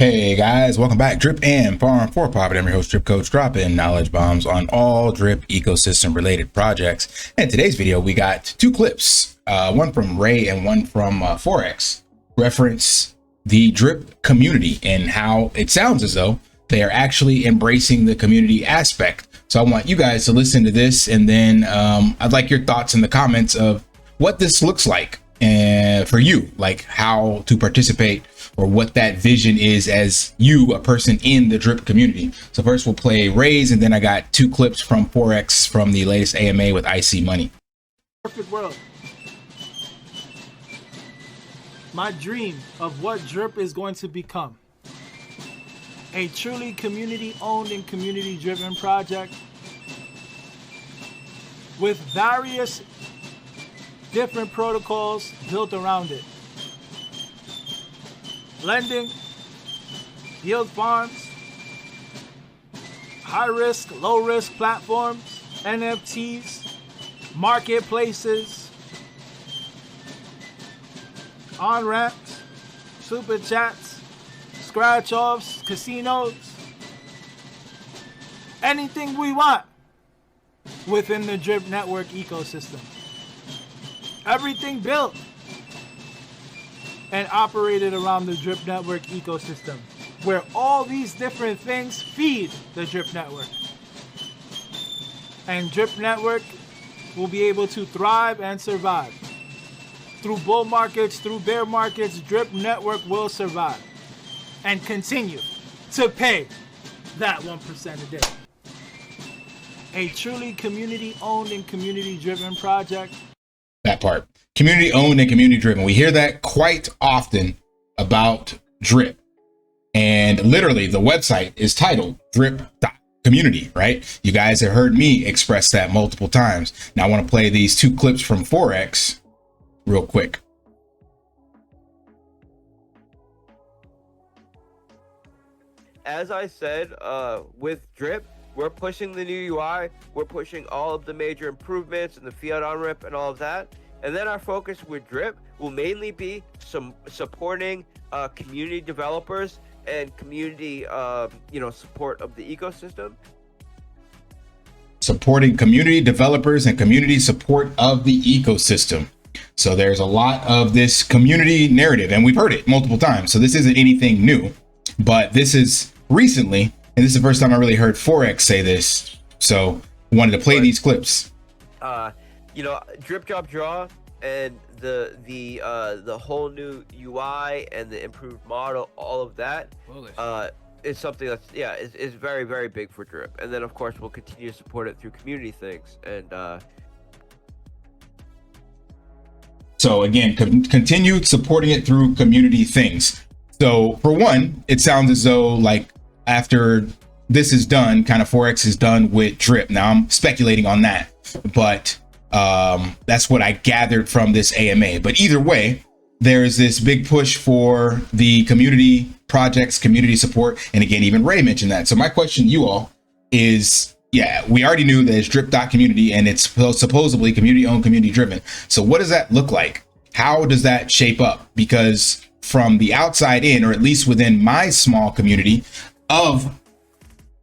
Hey guys, welcome back. Drip and Farm for Profit. I'm your host, Drip Coach, dropping knowledge bombs on all drip ecosystem related projects. And in today's video, we got two clips, one from Ray and one from Forex, reference the drip community and how it sounds as though they are actually embracing the community aspect. So I want you guys to listen to this, and then I'd like your thoughts in the comments of what this looks like for you, like how to participate or what that vision is as you, a person in the drip community. So first we'll play Ray's, and then I got two clips from Forex from the latest AMA with IC Money. Perfect world. My dream of what drip is going to become. A truly community owned and community driven project with various different protocols built around it. Lending, yield farms, high risk, low risk platforms, NFTs, marketplaces, on ramps, super chats, scratch offs, casinos, anything we want within the Drip Network ecosystem. Everything built and operated around the Drip Network ecosystem, where all these different things feed the Drip Network. And Drip Network will be able to thrive and survive. Through bull markets, through bear markets, Drip Network will survive and continue to pay that 1% a day. A truly community owned and community driven project. That part, community owned and community driven. We hear that quite often about drip, and literally the website is titled drip.community, right? You guys have heard me express that multiple times. Now I want to play these two clips from Forex real quick. As I said, with drip, we're pushing the new UI, we're pushing all of the major improvements and the fiat on-ramp and all of that. And then our focus with drip will mainly be supporting community developers and community, support of the ecosystem. Supporting community developers and community support of the ecosystem. So there's a lot of this community narrative, and we've heard it multiple times. So this isn't anything new, but this is recently, and this is the first time I really heard Forex say this. So I wanted to play these clips. Drip drop draw and the whole new UI and the improved model, all of that is something that's is very, very big for drip. And then of course we'll continue to support it through community things. And so again, continue supporting it through community things. So for one, it sounds as though like after this is done, kind of Forex is done with drip. Now I'm speculating on that, but that's what I gathered from this AMA. But either way, there's this big push for the community projects, community support. And again, even Ray mentioned that. So my question to you all is, we already knew that it's drip.community and it's supposedly community owned, community driven. So what does that look like? How does that shape up? Because from the outside in, or at least within my small community of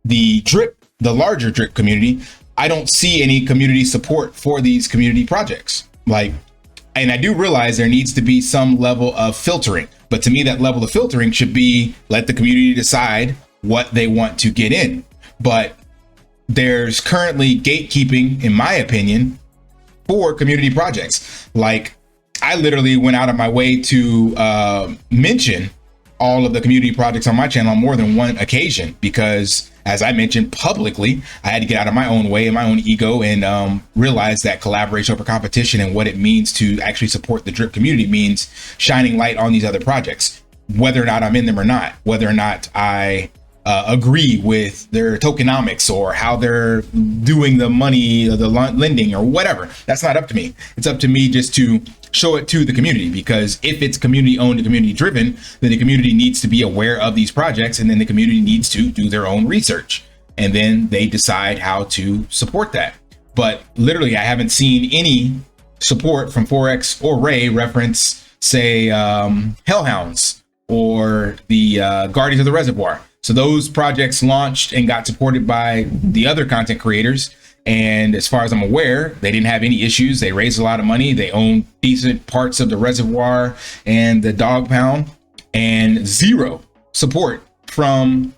the drip, the larger drip community, I don't see any community support for these community projects. And I do realize there needs to be some level of filtering, but to me, that level of filtering should be let the community decide what they want to get in. But there's currently gatekeeping, in my opinion, for community projects. Like I literally went out of my way to mention all of the community projects on my channel on more than one occasion, because as I mentioned publicly, I had to get out of my own way and my own ego and realize that collaboration over competition and what it means to actually support the drip community means shining light on these other projects, whether or not I'm in them or not, whether or not I agree with their tokenomics or how they're doing the money, the lending or whatever. That's not up to me. It's up to me just to show it to the community, because if it's community owned and community driven, then the community needs to be aware of these projects, and then the community needs to do their own research, and then they decide how to support that. But literally, I haven't seen any support from Forex or Ray reference, say, hellhounds or the Guardians of the Reservoir. So those projects launched and got supported by the other content creators. And as far as I'm aware, they didn't have any issues. They raised a lot of money. They own decent parts of the reservoir and the dog pound, and zero support from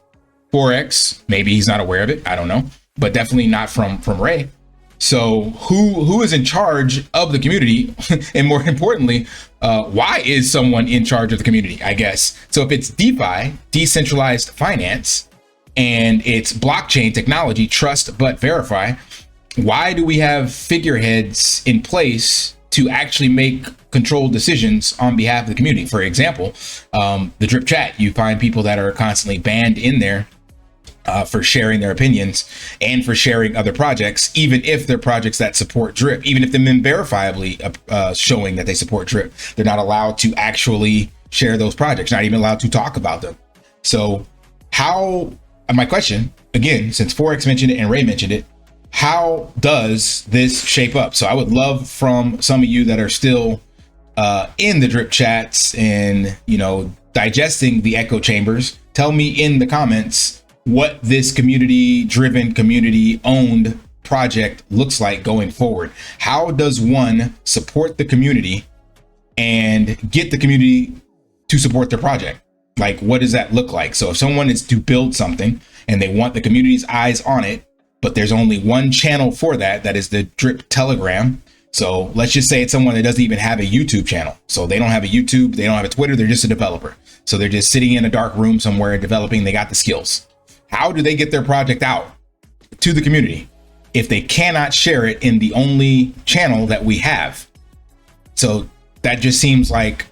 Forex. Maybe he's not aware of it. I don't know, but definitely not from Rey. So who is in charge of the community? And more importantly, why is someone in charge of the community, I guess? So if it's DeFi, decentralized finance, and it's blockchain technology, trust but verify, why do we have figureheads in place to actually make controlled decisions on behalf of the community? For example, the drip chat, you find people that are constantly banned in there for sharing their opinions and for sharing other projects, even if they're projects that support drip, even if they've been verifiably showing that they support drip, they're not allowed to actually share those projects, not even allowed to talk about them. So how, my question again, since Forex mentioned it and Rey mentioned it, how does this shape up? So I would love from some of you that are still in the drip chats and, you know, digesting the echo chambers, tell me in the comments what this community driven, community owned project looks like going forward. How does one support the community and get the community to support their project? Like, what does that look like? So if someone is to build something and they want the community's eyes on it, but there's only one channel for that, that is the drip Telegram. So let's just say it's someone that doesn't even have a YouTube channel. So they don't have a YouTube, they don't have a Twitter, they're just a developer. So they're just sitting in a dark room somewhere developing, they got the skills. How do they get their project out to the community if they cannot share it in the only channel that we have? So that just seems like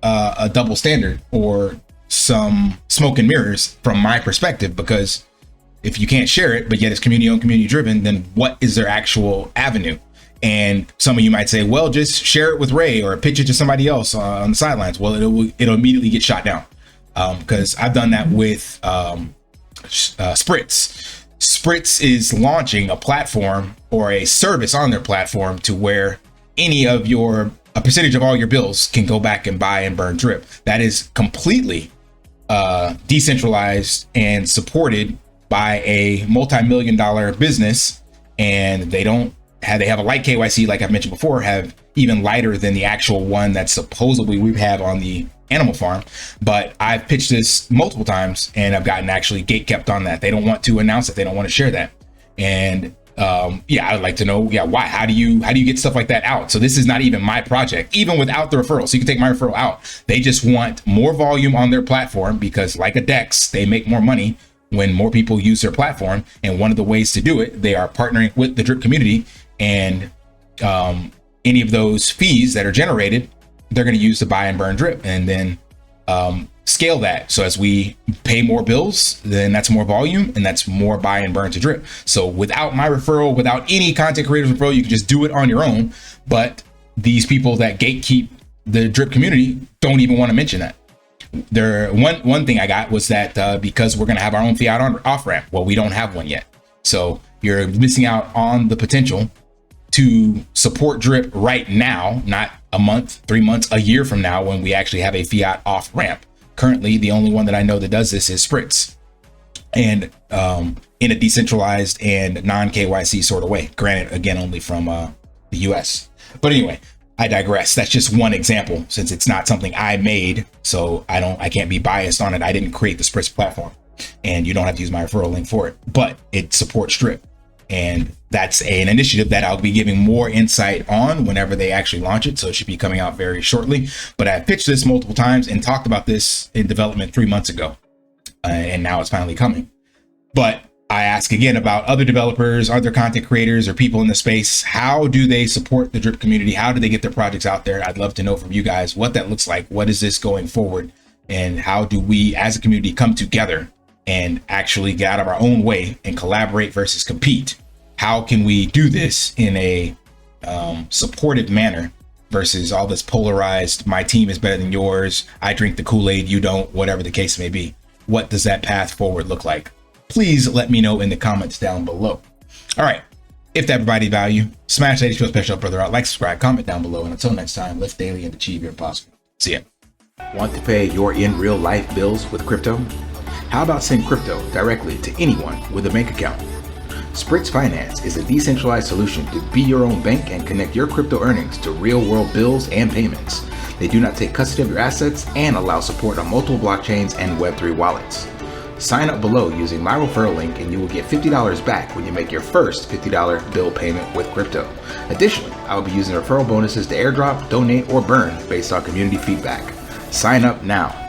a double standard or some smoke and mirrors from my perspective, because if you can't share it, but yet it's community owned, community driven, then what is their actual avenue? And some of you might say, well, just share it with Rey or pitch it to somebody else on the sidelines. Well, it'll immediately get shot down, because I've done that with Spritz. Spritz is launching a platform or a service on their platform to where any of a percentage of all your bills can go back and buy and burn drip. That is completely decentralized and supported by a multi-million-dollar business, and they have a light KYC, like I've mentioned before, have even lighter than the actual one that supposedly we have on the animal farm. But I've pitched this multiple times and I've gotten actually gate kept on that. They don't want to announce it, they don't want to share that. And I'd like to know, why? How do you get stuff like that out? So this is not even my project, even without the referral. So you can take my referral out. They just want more volume on their platform, because like a DEX, they make more money when more people use their platform. And one of the ways to do it, they are partnering with the drip community, and any of those fees that are generated, they're going to use to buy and burn drip, and then scale that. So as we pay more bills, then that's more volume, and that's more buy and burn to drip. So without my referral, without any content creators referral, you can just do it on your own. But these people that gatekeep the drip community don't even want to mention that. One thing I got was that because we're going to have our own fiat off ramp. Well, we don't have one yet. So you're missing out on the potential to support drip right now, not a month, 3 months, a year from now, when we actually have a fiat off ramp. Currently, the only one that I know that does this is Spritz, and in a decentralized and non KYC sort of way. Granted, again, only from the US. But anyway, I digress. That's just one example, since it's not something I made, so I can't be biased on it. I didn't create the Spritz platform, and you don't have to use my referral link for it, but it supports drip. And that's an initiative that I'll be giving more insight on whenever they actually launch it. So it should be coming out very shortly. But I pitched this multiple times and talked about this in development 3 months ago. And now it's finally coming. But I ask again about other developers, other content creators, or people in the space. How do they support the drip community? How do they get their projects out there? I'd love to know from you guys what that looks like. What is this going forward? And how do we as a community come together and actually get out of our own way and collaborate versus compete? How can we do this in a supportive manner versus all this polarized, my team is better than yours, I drink the Kool-Aid, you don't, whatever the case may be? What does that path forward look like? Please let me know in the comments down below. All right, if that provided value, smash that special brother out, like, subscribe, comment down below, and until next time, lift daily and achieve your impossible. See ya. Want to pay your in real life bills with crypto? How about send crypto directly to anyone with a bank account? Spritz Finance is a decentralized solution to be your own bank and connect your crypto earnings to real world bills and payments. They do not take custody of your assets and allow support on multiple blockchains and Web3 wallets. Sign up below using my referral link and you will get $50 back when you make your first $50 bill payment with crypto. Additionally, I will be using referral bonuses to airdrop, donate, or burn based on community feedback. Sign up now.